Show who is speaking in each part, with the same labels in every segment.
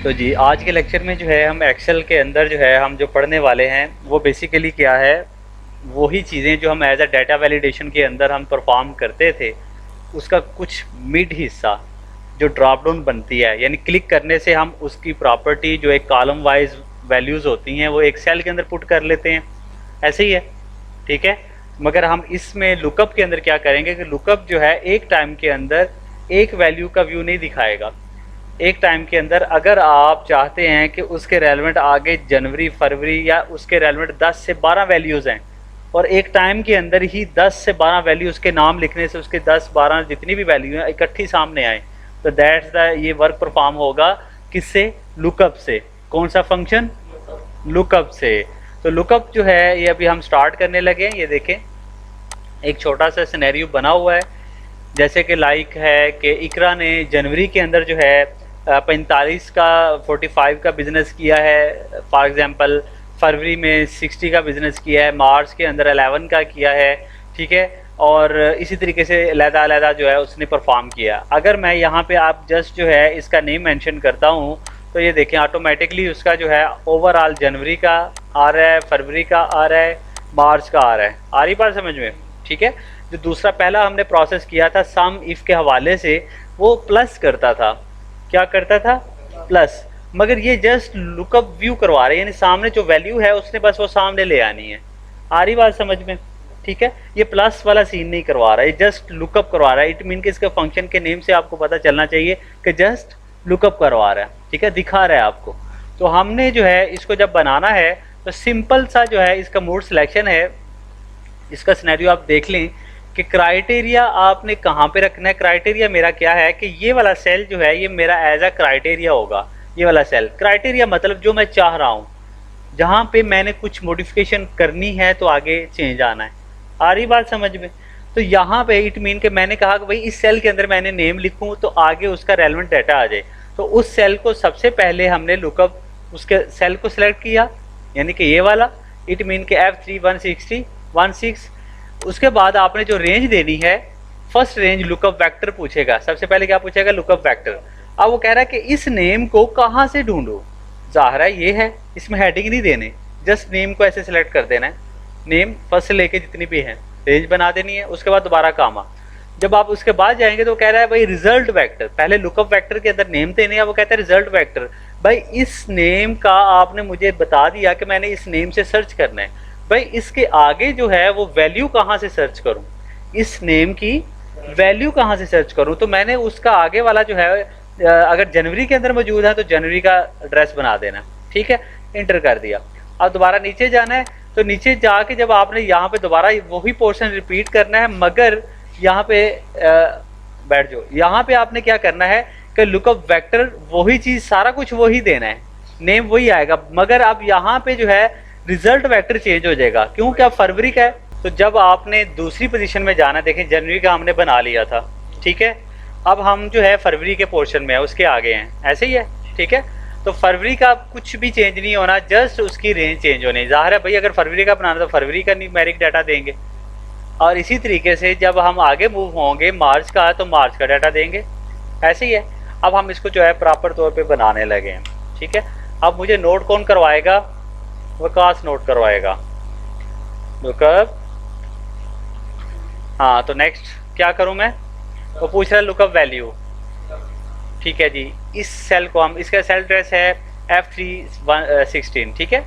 Speaker 1: तो जी आज के लेक्चर में जो है हम एक्सेल के अंदर जो है हम जो पढ़ने वाले हैं वो बेसिकली क्या है, वही चीज़ें जो हम एज अ डाटा वैलिडेशन के अंदर हम परफॉर्म करते थे उसका कुछ मिड हिस्सा जो ड्रॉप डाउन बनती है, यानी क्लिक करने से हम उसकी प्रॉपर्टी जो एक कॉलम वाइज वैल्यूज़ होती हैं वो एक सेल के अंदर पुट कर लेते हैं। ऐसे ही है, ठीक है। मगर हम इसमें लुकअप के अंदर क्या करेंगे कि लुकअप जो है एक टाइम के अंदर एक वैल्यू का व्यू नहीं दिखाएगा। एक टाइम के अंदर अगर आप चाहते हैं कि उसके रेलेवेंट आगे जनवरी फरवरी या उसके रेलेवेंट 10 से 12 वैल्यूज़ हैं और एक टाइम के अंदर ही 10 से 12 वैल्यू उसके नाम लिखने से उसके 10-12 जितनी भी वैल्यू हैं इकट्ठी सामने आए, तो दैट्स द ये वर्क परफॉर्म होगा किससे? लुकअप से। कौन सा फंक्शन? लुकअप से। तो लुकअप जो है ये अभी हम स्टार्ट करने लगे हैं। ये देखें एक छोटा सा सिनेरियो बना हुआ है, जैसे कि लाइक है कि इकरा ने जनवरी के अंदर जो है 45 का 45 का बिज़नेस किया है, फॉर एग्जांपल फरवरी में 60 का बिज़नेस किया है, मार्च के अंदर 11 का किया है, ठीक है। और इसी तरीके से अलहदा-अलहदा जो है उसने परफॉर्म किया। अगर मैं यहाँ पे आप जस्ट जो है इसका नेम मेंशन करता हूँ तो ये देखें ऑटोमेटिकली उसका जो है ओवरऑल जनवरी का आ रहा है, फरवरी का आ रहा है, मार्च का आ रहा है। आ रही बात समझ में? ठीक है। जो दूसरा पहला हमने प्रोसेस किया था सम इफ़ के हवाले से, वो प्लस करता था। क्या करता था? प्लस। मगर ये जस्ट लुकअप व्यू करवा रहे हैं, यानी सामने जो वैल्यू है उसने बस वो सामने ले आनी है। आ रही बात समझ में? ठीक है। ये प्लस वाला सीन नहीं करवा रहा है, ये जस्ट लुकअप करवा रहा है। इट मीन कि इसके फंक्शन के नेम से आपको पता चलना चाहिए कि जस्ट लुकअप करवा रहा है, ठीक है, दिखा रहा है आपको। तो हमने जो है इसको जब बनाना है तो सिंपल सा जो है इसका मोड सिलेक्शन है। इसका सिनेरियो आप देख लें कि क्राइटेरिया आपने कहाँ पे रखना है। क्राइटेरिया मेरा क्या है कि ये वाला सेल जो है ये मेरा एज अ क्राइटेरिया होगा। ये वाला सेल क्राइटेरिया मतलब जो मैं चाह रहा हूँ, जहाँ पे मैंने कुछ मॉडिफिकेशन करनी है तो आगे चेंज आना है। आ रही बात समझ में? तो यहाँ पे इट मीन कि मैंने कहा कि भाई इस सेल के अंदर मैंने नेम लिखूँ तो आगे उसका रेलेवेंट डाटा आ जाए। तो उस सेल को सबसे पहले हमने लुकअप उसके सेल को सिलेक्ट किया, यानी कि ये वाला। इट मीन के F3 160 उसके बाद आपने जो रेंज देनी है, फर्स्ट रेंज लुकअप वेक्टर पूछेगा। सबसे पहले क्या पूछेगा? Lookup vector. अब वो कह रहा है कि इस नेम को कहाँ से ढूंढूं। ज़ाहिर है ये है, इसमें हेडिंग नहीं देने, जस्ट नेम को ऐसे सिलेक्ट कर देना है। नेम फर्स्ट से लेके जितनी भी है रेंज बना देनी है, उसके बाद दोबारा कामा। जब आप उसके बाद जाएंगे तो कह रहा है भाई रिजल्ट वेक्टर, पहले लुकअप वेक्टर के अंदर नेम देने हैं, वो कहता है रिजल्ट वेक्टर। भाई इस नेम का आपने मुझे बता दिया कि मैंने इस नेम से सर्च करना है, भाई इसके आगे जो है वो वैल्यू कहाँ से सर्च करूँ, इस नेम की वैल्यू कहाँ से सर्च करूँ। तो मैंने उसका आगे वाला जो है अगर जनवरी के अंदर मौजूद है तो जनवरी का एड्रेस बना देना, ठीक है। इंटर कर दिया। अब दोबारा नीचे जाना है, तो नीचे जाके जब आपने यहाँ पे दोबारा वही पोर्शन रिपीट करना है, मगर यहाँ पे बैठ जाओ, यहाँ पे आपने क्या करना है कि लुकअप वेक्टर वही चीज़ सारा कुछ वही देना है, नेम वही आएगा, मगर अब यहाँ पे जो है रिजल्ट वेक्टर चेंज हो जाएगा। क्यों? क्या फरवरी का है। तो जब आपने दूसरी पोजीशन में जाना, देखें जनवरी का हमने बना लिया था, ठीक है। अब हम जो है फरवरी के पोर्शन में है, उसके आगे हैं, ऐसे ही है, ठीक है। तो फरवरी का कुछ भी चेंज नहीं होना, जस्ट उसकी रेंज चेंज होनी। ज़ाहिर है भाई अगर फरवरी का बनाना तो फरवरी का न्यूमेरिक डाटा देंगे, और इसी तरीके से जब हम आगे मूव होंगे मार्च का तो मार्च का डाटा देंगे। ऐसे ही है। अब हम इसको जो है प्रॉपर तौर पे बनाने लगे हैं, ठीक है। अब मुझे नोट कौन करवाएगा? विकास नोट करवाएगा। लुकअप, हाँ तो नेक्स्ट क्या करूँ मैं? वो पूछ रहा है लुकअप वैल्यू, ठीक है जी। इस सेल को हम, इसका सेल एड्रेस है F3116, ठीक है,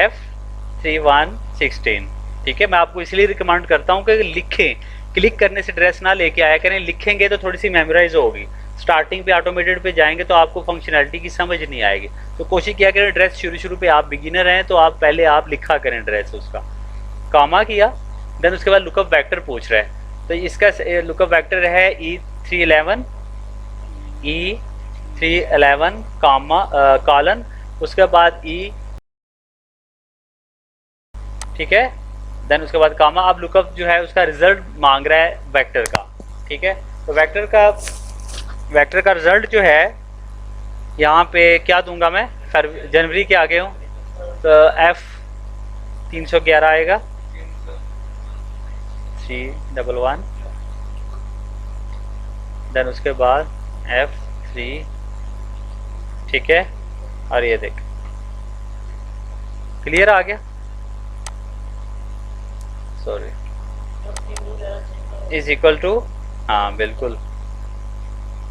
Speaker 1: F3116, ठीक है। मैं आपको इसलिए रिकमेंड करता हूँ कि लिखें, क्लिक करने से एड्रेस ना लेके आया करें, लिखेंगे तो थोड़ी सी मेमोराइज होगी। स्टार्टिंग पे ऑटोमेटेड पे जाएंगे तो आपको फंक्शनैलिटी की समझ नहीं आएगी। तो कोशिश किया करें एड्रेस शुरू पे, आप बिगिनर हैं तो आप पहले आप लिखा करें एड्रेस उसका। कामा किया, देन उसके बाद लुकअप वेक्टर पूछ रहा है, तो इसका लुकअप वेक्टर है E311 कामा कॉलन, उसके बाद E, ठीक है, देन उसके बाद कामा। अब लुकअप जो है उसका रिजल्ट मांग रहा है वेक्टर का, ठीक है। तो वेक्टर का रिजल्ट जो है यहाँ पे क्या दूंगा मैं? जनवरी के आगे हूँ तो F311 आएगा, 311, देन उसके बाद F3, ठीक है, और ये देख क्लियर आ गया, सॉरी इज इक्वल टू, हाँ बिल्कुल।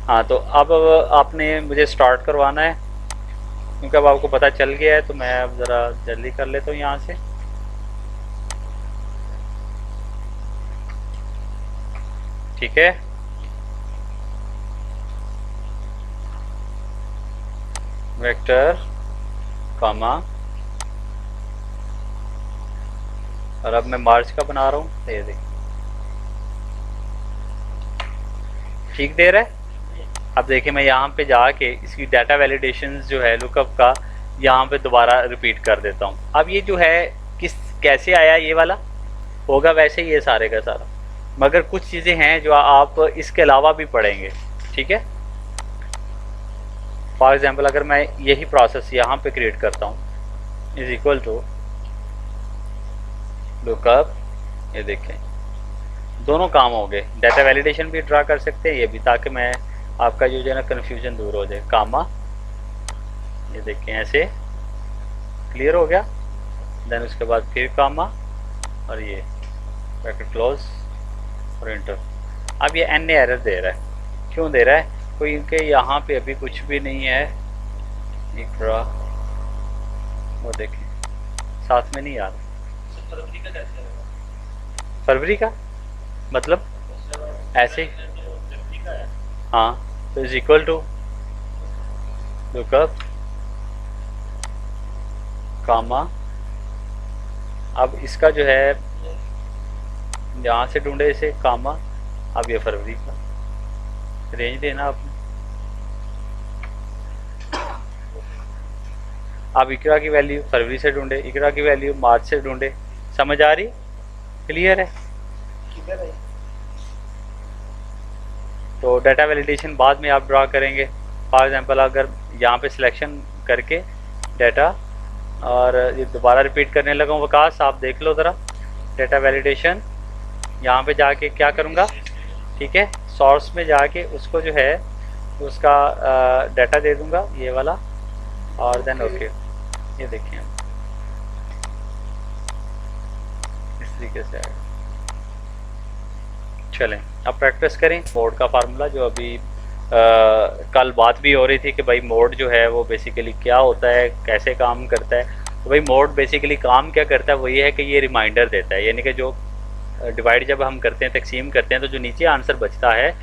Speaker 1: हाँ तो अब आपने मुझे स्टार्ट करवाना है, क्योंकि अब आपको पता चल गया है, तो मैं अब ज़रा जल्दी कर लेता हूँ यहाँ से। ठीक है, वेक्टर कॉमा, और अब मैं मार्च का बना रहा हूँ, ये देख ठीक दे रहा है। अब देखिए मैं यहाँ पे जाके इसकी डाटा वैलिडेशन जो है लुकअप का यहाँ पे दोबारा रिपीट कर देता हूँ। अब ये जो है किस कैसे आया, ये वाला होगा वैसे ही ये सारे का सारा, मगर कुछ चीज़ें हैं जो आप इसके अलावा भी पढ़ेंगे। ठीक है, फॉर एग्जाम्पल अगर मैं यही प्रोसेस यहाँ पे क्रिएट करता हूँ, इज इक्वल टू लुकअप, ये देखें दोनों काम हो गए, डाटा वैलिडेशन भी ड्रा कर सकते हैं ये भी, ताकि मैं आपका जो है ना कन्फ्यूजन दूर हो जाए। कामा, ये देखें ऐसे क्लियर हो गया, देन उसके बाद फिर कामा, और ये ब्रैकेट क्लोज और इंटर। अब ये एन एरर दे रहा है, क्यों दे रहा है, कोई इनके यहाँ पे अभी कुछ भी नहीं है, इकरा वो देखें साथ में नहीं आ रहा। फरवरी का मतलब ऐसे, हाँ तो इज इक्वल टू लुकअप कामा, अब इसका जो है यहाँ से ढूंढे इसे कामा, अब ये फरवरी का रेंज देना आपने। अब इकरा की वैल्यू फरवरी से ढूंढे, इकरा की वैल्यू मार्च से ढूंढे, समझ आ रही, क्लियर है। तो डाटा वैलिडेशन बाद में आप ड्रा करेंगे। फॉर एग्जांपल अगर यहाँ पे सिलेक्शन करके डाटा और ये दोबारा रिपीट करने लगा हूँ, वकास आप देख लो ज़रा डाटा वैलिडेशन, यहाँ पे जाके क्या करूँगा, ठीक है सोर्स में जाके उसको जो है उसका डाटा दे दूँगा ये वाला, और देन ओके ये देखिए इस तरीके से आएगा। चलें अब प्रैक्टिस करें मोड का फार्मूला, जो अभी कल बात भी हो रही थी कि भाई मोड जो है वो बेसिकली क्या होता है, कैसे काम करता है। तो भाई मोड बेसिकली काम क्या करता है, वो ये है कि ये रिमाइंडर देता है, यानी कि जो डिवाइड जब हम करते हैं, तकसीम करते हैं, तो जो नीचे आंसर बचता है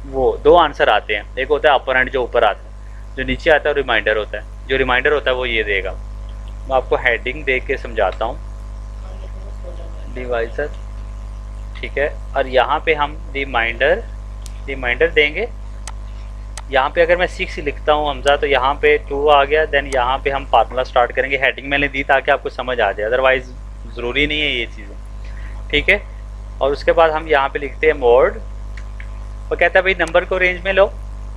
Speaker 1: वो दो आंसर आते हैं, एक होता है अपर एंड जो ऊपर आता है, जो नीचे आता है रिमाइंडर होता है, जो रिमाइंडर होता है वो ये देगा। मैं आपको हेडिंग दे के समझाता हूँ, डिवाइजर, ठीक है, और यहाँ पे हम रिमाइंडर देंगे। यहाँ पे अगर मैं 6 लिखता हूँ हमजा, तो यहाँ पे 2 आ गया, देन यहाँ पे हम फार्मूला स्टार्ट करेंगे। हेडिंग मैंने दी ताकि आपको समझ आ जाए, अदरवाइज ज़रूरी नहीं है ये चीज़ें, ठीक है। और उसके बाद हम यहाँ पे लिखते हैं मोड, वो कहता है भाई नंबर को रेंज में लो,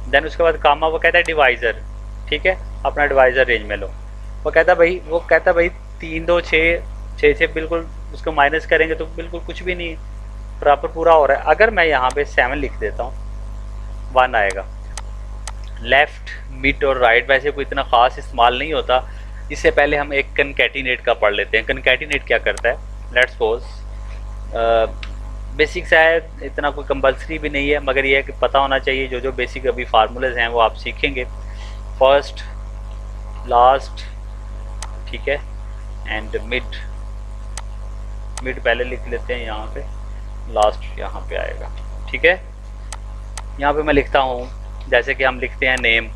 Speaker 1: देन उसके बाद कामा वो कहता है डिवाइज़र, ठीक है अपना डिवाइज़र रेंज में लो। वो कहता है भाई 3 2 6 6 6 बिल्कुल उसको माइनस करेंगे तो बिल्कुल कुछ भी नहीं है, बराबर पूरा हो रहा है। अगर मैं यहाँ पे 7 लिख देता हूँ 1 आएगा। लेफ़्ट मिड और राइट वैसे कोई इतना ख़ास इस्तेमाल नहीं होता, इससे पहले हम एक कनकैटिनेट का पढ़ लेते हैं। कनकैटिनेट क्या करता है, लेट्स सपोज बेसिक्स है, इतना कोई कंपलसरी भी नहीं है, मगर ये है कि पता होना चाहिए। जो जो बेसिक अभी फार्मूलेज हैं वो आप सीखेंगे, फर्स्ट लास्ट, ठीक है, एंड मिड पहले लिख लेते हैं यहाँ पे, लास्ट यहाँ पे आएगा, ठीक है। यहाँ पे मैं लिखता हूँ जैसे कि हम लिखते हैं नेम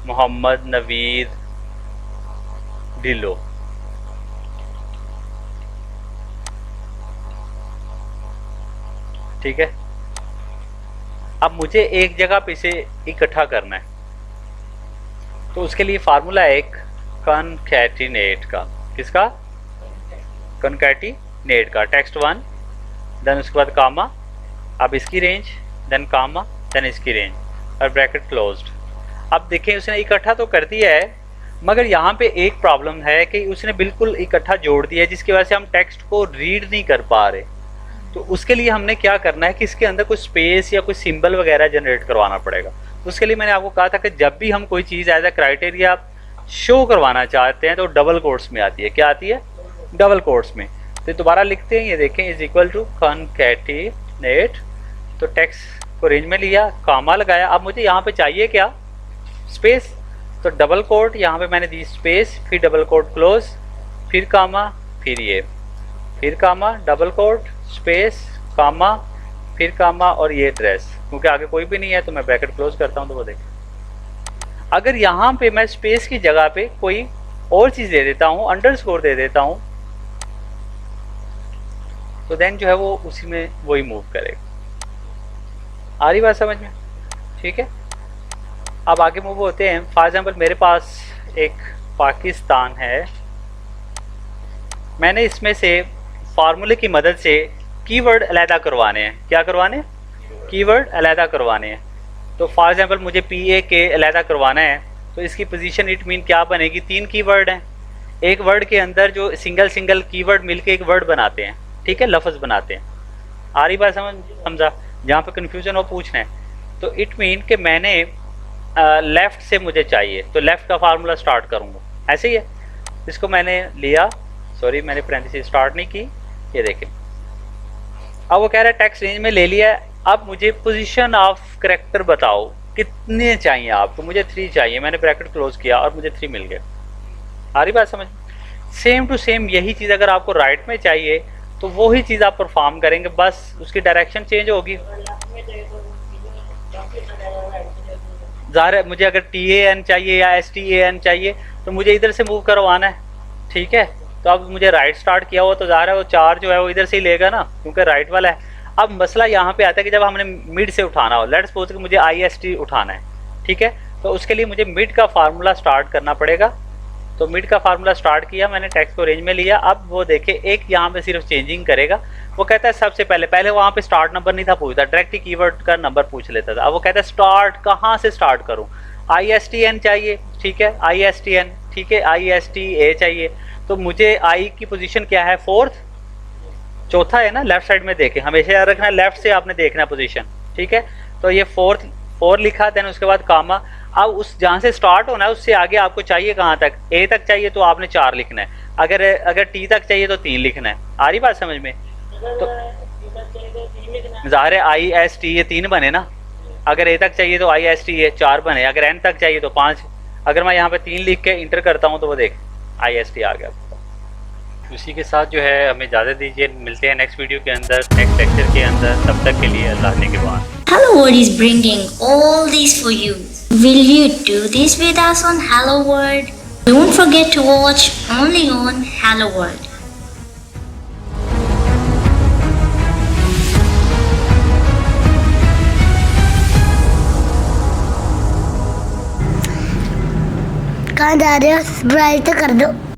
Speaker 1: मोहम्मद नवीद ढिल्लो, ठीक है। अब मुझे एक जगह पे इसे इकट्ठा करना है, तो उसके लिए फार्मूला है एक कनकैटिनेट का, किसका, कनकैटिनेट का, टेक्स्ट 1 देन उसके बाद कामा, अब इसकी रेंज, देन कामा, देन इसकी रेंज और ब्रैकेट क्लोज्ड। अब देखें उसने इकट्ठा तो कर दिया है, मगर यहाँ पे एक प्रॉब्लम है कि उसने बिल्कुल इकट्ठा जोड़ दिया है, जिसकी वजह से हम टेक्स्ट को रीड नहीं कर पा रहे। तो उसके लिए हमने क्या करना है कि इसके अंदर कोई स्पेस या कोई सिंबल वगैरह जनरेट करवाना पड़ेगा। उसके लिए मैंने आपको कहा था कि जब भी हम कोई चीज़ एज अ क्राइटेरिया शो करवाना चाहते हैं तो डबल कोट्स में आती है। क्या आती है? डबल कोट्स में। तो दोबारा लिखते हैं, ये देखें, इज इक्वल टू कॉन्कैटिनेट। तो टेक्स्ट को रेंज में लिया, कामा लगाया। अब मुझे यहाँ पे चाहिए क्या? स्पेस। तो डबल कोट यहाँ पे मैंने दी स्पेस, फिर डबल कोट क्लोज, फिर कामा, फिर ये, फिर कामा, डबल कोट, स्पेस, कामा, फिर कामा और ये ड्रेस। क्योंकि आगे कोई भी नहीं है तो मैं ब्रैकेट क्लोज करता हूँ। तो वो देखें, अगर यहाँ पे मैं स्पेस की जगह पे कोई और चीज़ दे देता हूँ, अंडरस्कोर दे देता हूँ, तो देन जो है वो उसी में वही मूव करेगा। आ रही बात समझ में? ठीक है, अब आगे मूव होते हैं। फॉर एग्जाम्पल मेरे पास एक पाकिस्तान है, मैंने इसमें से फार्मूले की मदद से कीवर्ड अलहदा करवाने हैं। क्या करवाने? कीवर्ड अलहदा करवाने हैं। तो फॉर एग्जाम्पल मुझे PA अलहदा करवाना है, तो इसकी पोजीशन इट मीन क्या बनेगी? 3 कीवर्ड हैं। एक वर्ड के अंदर जो सिंगल कीवर्ड मिलके एक वर्ड बनाते हैं, ठीक है, लफ्ज़ बनाते हैं। आ रही बात समझा? जहाँ पे कन्फ्यूजन हो पूछना है। तो इट मीन कि मैंने लेफ़्ट से मुझे चाहिए, तो लेफ़्ट का फार्मूला स्टार्ट करूँगा। ऐसे ही है। इसको मैंने लिया, सॉरी मैंने पैरेंथेसिस स्टार्ट नहीं की, ये देखें। अब वो कह रहा है टेक्स्ट रेंज में ले लिया है, अब मुझे पोजीशन ऑफ कैरेक्टर बताओ, कितने चाहिए आपको? मुझे 3 चाहिए। मैंने ब्रैकेट क्लोज किया और मुझे 3 मिल गए। आ रही बात समझ? सेम टू सेम यही चीज़ अगर आपको राइट में चाहिए तो वही चीज़ आप परफॉर्म करेंगे, बस उसकी डायरेक्शन चेंज होगी। ज़ाहिर है मुझे अगर TAN चाहिए या STAN चाहिए तो मुझे इधर से मूव करवाना है, ठीक है। तो अब मुझे राइट स्टार्ट किया हुआ, तो ज़ाहिर है वो 4 जो है वो इधर से ही लेगा ना, क्योंकि राइट वाला है। अब मसला यहाँ पे आता है कि जब हमने मिड से उठाना हो, लेट्स सपोज कि मुझे IST उठाना है, ठीक है, तो उसके लिए मुझे मिड का फार्मूला स्टार्ट करना पड़ेगा। तो मिड का फार्मूला स्टार्ट किया मैंने, टेक्स्ट को रेंज में लिया। अब वो देखे एक यहाँ पे सिर्फ चेंजिंग करेगा। वो कहता है सबसे पहले वहाँ पे स्टार्ट नंबर नहीं था पूछता, डायरेक्ट ही कीवर्ड का नंबर पूछ लेता था। अब वो कहता है स्टार्ट कहाँ से स्टार्ट करूँ? ISTN चाहिए, ठीक है, ISTN, ठीक है, ISTA चाहिए। तो मुझे I की पोजीशन क्या है? 4th, चौथा है ना, लेफ्ट साइड में देखें, हमेशा याद रखना लेफ्ट से आपने देखना पोजीशन, ठीक है। तो ये 4 लिखा, देन उसके बाद कामा। अब उस जहाँ से स्टार्ट होना है उससे आगे आपको चाहिए कहाँ तक? A तक चाहिए तो आपने 4 लिखना है। अगर T तक चाहिए तो 3 लिखना है। आ रही बात समझ में? तो ज़ाहिर है IST ये 3 बने ना, अगर A तक चाहिए तो IST ये 4 बने, अगर N तक चाहिए तो 5। अगर मैं यहाँ पे 3 लिख के इंटर करता हूँ तो वो देख IST आ गया। उसी के साथ जो है हमें इजाज़त दीजिए, मिलते हैं नेक्स्ट वीडियो के अंदर, नेक्स्ट लेक्चर के अंदर। तब तक के लिए अल्लाह ने के बाद।
Speaker 2: Hello World is bringing all this for you. Will you do this with us on Hello World? Don't forget to watch only on Hello World.
Speaker 3: कहाँ जा रहे हो? सब्सक्राइब तो कर दो।